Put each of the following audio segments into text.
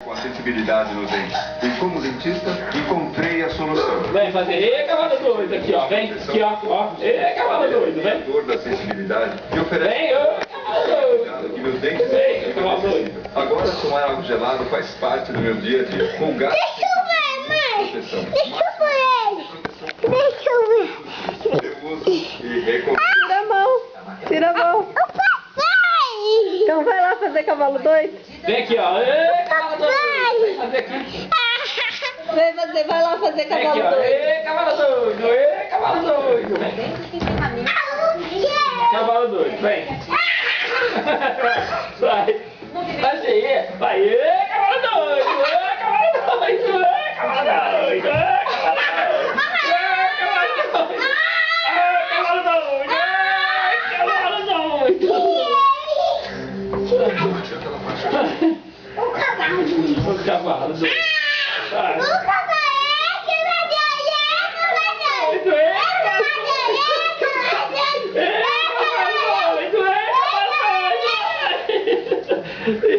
Com a sensibilidade no dente. E como dentista, encontrei a solução. Vem fazer, ei, cavalo doido, aqui ó, vem, aqui ó, ei, cavalo doido, vem. Dor da sensibilidade que oferece. Vem, ô, cavalo doido. Que meus dentes. Vem, cavalo doido. Agora tomar algo gelado faz parte do meu dia a dia. Com gás. Deixa eu ver, mãe. Proteção. Deixa eu ver. Deixa eu ver. Eu uso e recomendo. Tira a mão. Tira a mão. O papai. Então vai lá fazer cavalo doido. Vem aqui ó, ei, cavalo doido. Vem fazer aqui. Vai lá fazer Vem aqui cavalo ó, doido. ei, cavalo doido, ei, cavalo doido. Vem. Cavalo doido, vem. Vai. Vai ser, vai, ei, cavalo doido, ei, cavalo doido, ei, cavalo doido, ei, cavalo doido. O cavalo. O cavalo doido. Vai. O cavalo é que vai doido.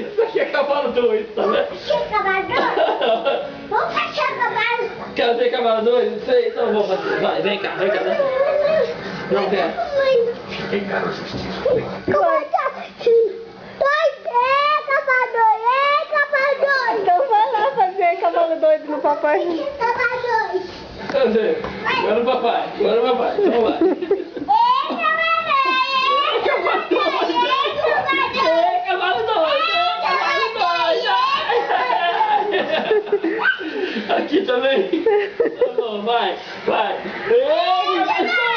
Isso aqui é cavalo doido, tá vendo? Vamos fechar o cavalo. Quer ver cavalo doido? Sei, então eu vou fazer. Vai, vem cá, vem cá. Não quer. Encara a justiça. Então vai lá fazer cavalo doido no papai. Cadê? Agora o papai, agora o papai. Então vai. Cavalo doido, cavalo doido. Aqui também. Tá bom, vai, vai. Ei, cavalo doido.